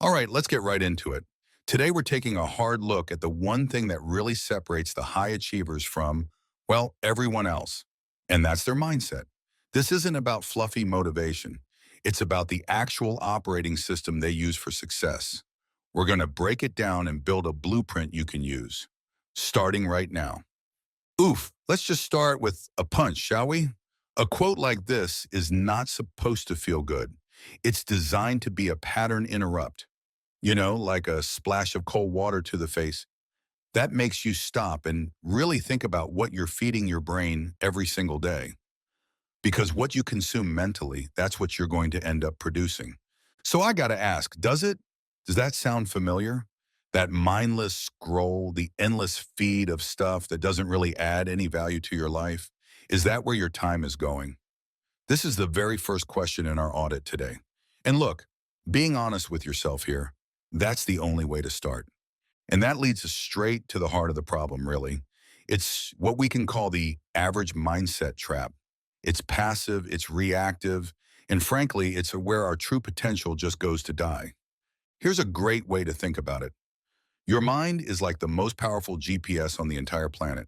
All right, let's get right into it. Today, we're taking a hard look at the one thing that really separates the high achievers from, well, everyone else, and that's their mindset. This isn't about fluffy motivation. It's about the actual operating system they use for success. We're going to break it down and build a blueprint you can use, starting right now. Oof, let's just start with a punch, shall we? A quote like this is not supposed to feel good. It's designed to be a pattern interrupt, like a splash of cold water to the face. That makes you stop and really think about what you're feeding your brain every single day. Because what you consume mentally, that's what you're going to end up producing. So I got to ask, does that sound familiar? That mindless scroll, the endless feed of stuff that doesn't really add any value to your life? Is that where your time is going? This is the very first question in our audit today. And look, being honest with yourself here, that's the only way to start. And that leads us straight to the heart of the problem, really. It's what we can call the average mindset trap. It's passive, it's reactive, and frankly, it's where our true potential just goes to die. Here's a great way to think about it. Your mind is like the most powerful GPS on the entire planet.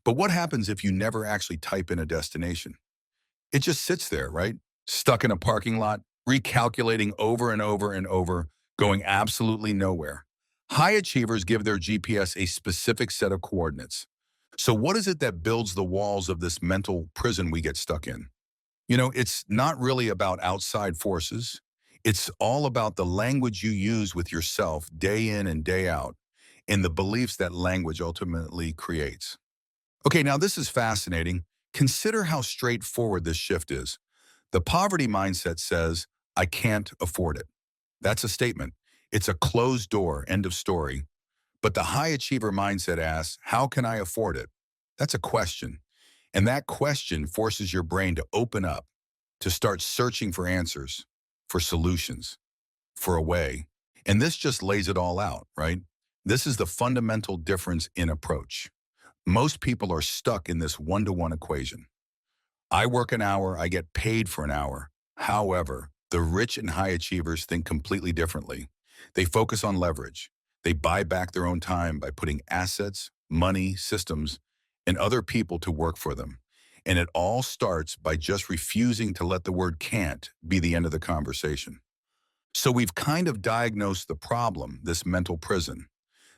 But what happens if you never actually type in a destination? It just sits there, right? Stuck in a parking lot, recalculating over and over and over, going absolutely nowhere. High achievers give their GPS a specific set of coordinates. So what is it that builds the walls of this mental prison we get stuck in? It's not really about outside forces. It's all about the language you use with yourself day in and day out, and the beliefs that language ultimately creates. Okay, now this is fascinating. Consider how straightforward this shift is. The poverty mindset says, I can't afford it. That's a statement. It's a closed door, end of story. But the high achiever mindset asks, how can I afford it? That's a question. And that question forces your brain to open up, to start searching for answers, for solutions, for a way. And this just lays it all out, right? This is the fundamental difference in approach. Most people are stuck in this one-to-one equation. I work an hour, I get paid for an hour. However, the rich and high achievers think completely differently. They focus on leverage. They buy back their own time by putting assets, money, systems, and other people to work for them. And it all starts by just refusing to let the word can't be the end of the conversation. So we've kind of diagnosed the problem, this mental prison.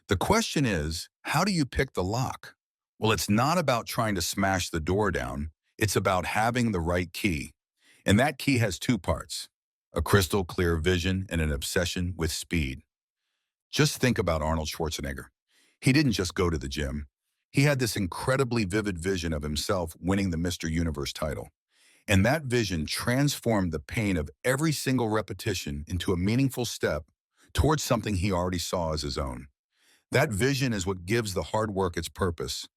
The question is, how do you pick the lock? Well, it's not about trying to smash the door down. It's about having the right key. And that key has two parts: a crystal clear vision and an obsession with speed. Just think about Arnold Schwarzenegger. He didn't just go to the gym. He had this incredibly vivid vision of himself winning the Mr. Universe title. And that vision transformed the pain of every single repetition into a meaningful step towards something he already saw as his own. That vision is what gives the hard work its purpose.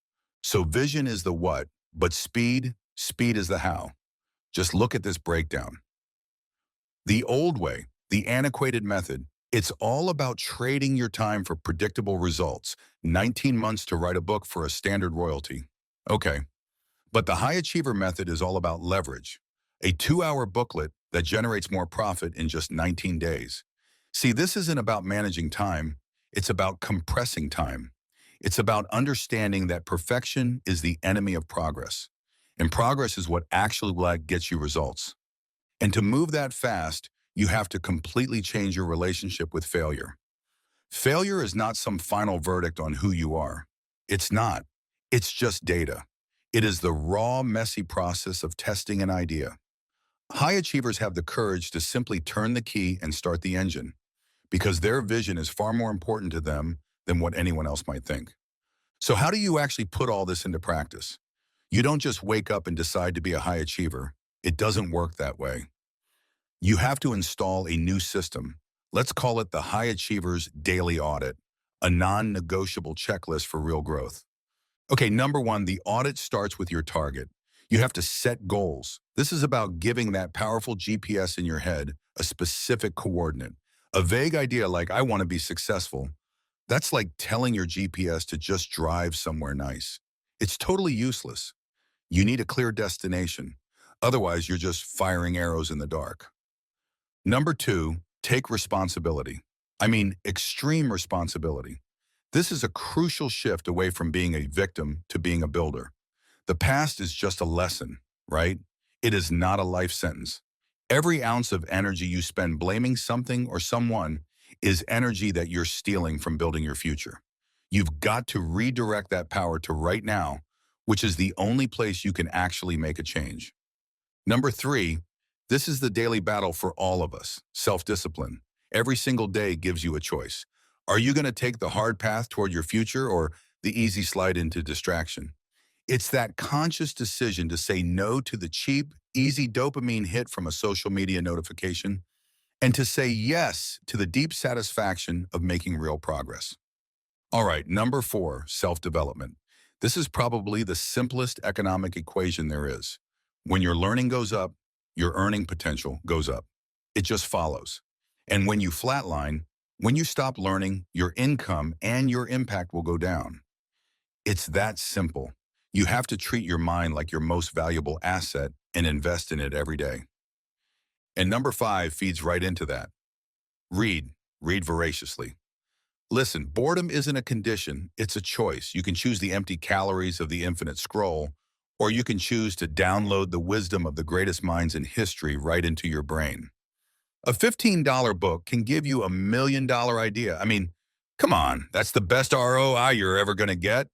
So vision is the what, but speed is the how. Just look at this breakdown. The old way, the antiquated method, it's all about trading your time for predictable results. 19 months to write a book for a standard royalty. Okay, but the high achiever method is all about leverage. A 2-hour booklet that generates more profit in just 19 days. See, this isn't about managing time. It's about compressing time. It's about understanding that perfection is the enemy of progress. And progress is what actually gets you results. And to move that fast, you have to completely change your relationship with failure. Failure is not some final verdict on who you are. It's not. It's just data. It is the raw, messy process of testing an idea. High achievers have the courage to simply turn the key and start the engine, because their vision is far more important to them than what anyone else might think. So how do you actually put all this into practice? You don't just wake up and decide to be a high achiever. It doesn't work that way. You have to install a new system. Let's call it the High Achievers Daily Audit, a non-negotiable checklist for real growth. Okay, number one, the audit starts with your target. You have to set goals. This is about giving that powerful GPS in your head a specific coordinate. A vague idea like, I want to be successful. That's like telling your GPS to just drive somewhere nice. It's totally useless. You need a clear destination. Otherwise, you're just firing arrows in the dark. Number two, take responsibility. I mean, extreme responsibility. This is a crucial shift away from being a victim to being a builder. The past is just a lesson, right? It is not a life sentence. Every ounce of energy you spend blaming something or someone is energy that you're stealing from building your future. You've got to redirect that power to right now, which is the only place you can actually make a change. Number three, this is the daily battle for all of us, self-discipline. Every single day gives you a choice. Are you going to take the hard path toward your future or the easy slide into distraction? It's that conscious decision to say no to the cheap, easy dopamine hit from a social media notification and to say yes to the deep satisfaction of making real progress. All right, number four, self-development. This is probably the simplest economic equation there is. When your learning goes up, your earning potential goes up. It just follows. And when you flatline, when you stop learning, your income and your impact will go down. It's that simple. You have to treat your mind like your most valuable asset and invest in it every day. And number five feeds right into that. Read. Read voraciously. Listen, boredom isn't a condition, it's a choice. You can choose the empty calories of the infinite scroll, or you can choose to download the wisdom of the greatest minds in history right into your brain. A $15 book can give you $1 million idea. I mean, come on, that's the best ROI you're ever going to get.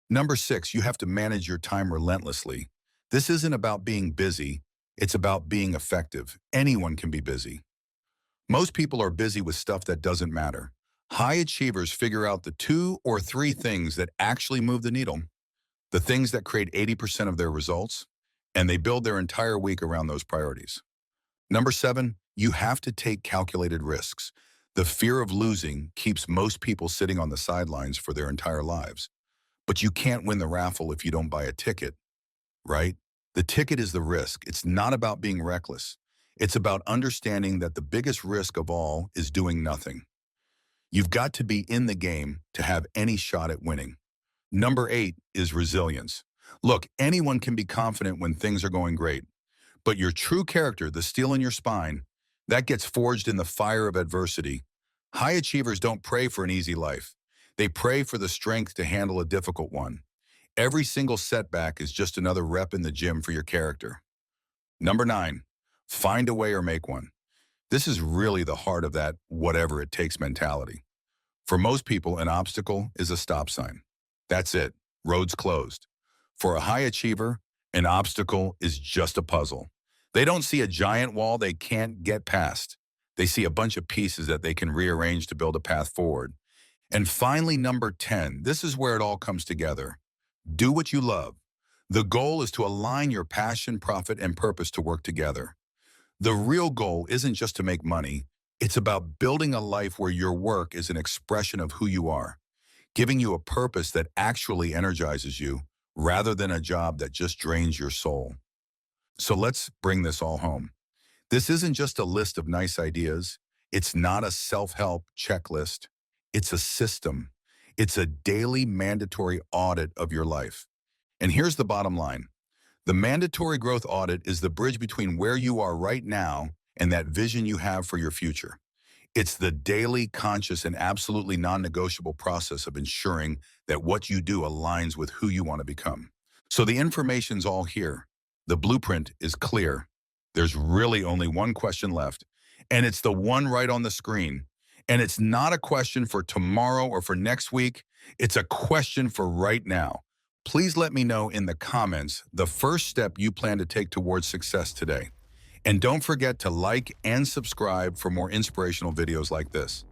Number six, you have to manage your time relentlessly. This isn't about being busy, it's about being effective. Anyone can be busy. Most people are busy with stuff that doesn't matter. High achievers figure out the two or three things that actually move the needle, the things that create 80% of their results, and they build their entire week around those priorities. Number seven, you have to take calculated risks. The fear of losing keeps most people sitting on the sidelines for their entire lives. But you can't win the raffle if you don't buy a ticket, right? The ticket is the risk. It's not about being reckless. It's about understanding that the biggest risk of all is doing nothing. You've got to be in the game to have any shot at winning. Number eight is resilience. Look, anyone can be confident when things are going great, but your true character, the steel in your spine, that gets forged in the fire of adversity. High achievers don't pray for an easy life. They pray for the strength to handle a difficult one. Every single setback is just another rep in the gym for your character. Number nine, find a way or make one. This is really the heart of that whatever it takes mentality. For most people, an obstacle is a stop sign. That's it. Road's closed. For a high achiever, an obstacle is just a puzzle. They don't see a giant wall they can't get past. They see a bunch of pieces that they can rearrange to build a path forward. And finally, number 10, this is where it all comes together. Do what you love. The goal is to align your passion, profit, and purpose to work together. The real goal isn't just to make money. It's about building a life where your work is an expression of who you are, giving you a purpose that actually energizes you rather than a job that just drains your soul. So let's bring this all home. This isn't just a list of nice ideas. It's not a self-help checklist. It's a system. It's a daily mandatory audit of your life. And here's the bottom line. The mandatory growth audit is the bridge between where you are right now and that vision you have for your future. It's the daily, conscious, and absolutely non-negotiable process of ensuring that what you do aligns with who you want to become. So the information's all here. The blueprint is clear. There's really only one question left, and it's the one right on the screen. And it's not a question for tomorrow or for next week. It's a question for right now. Please let me know in the comments the first step you plan to take towards success today. And don't forget to like and subscribe for more inspirational videos like this.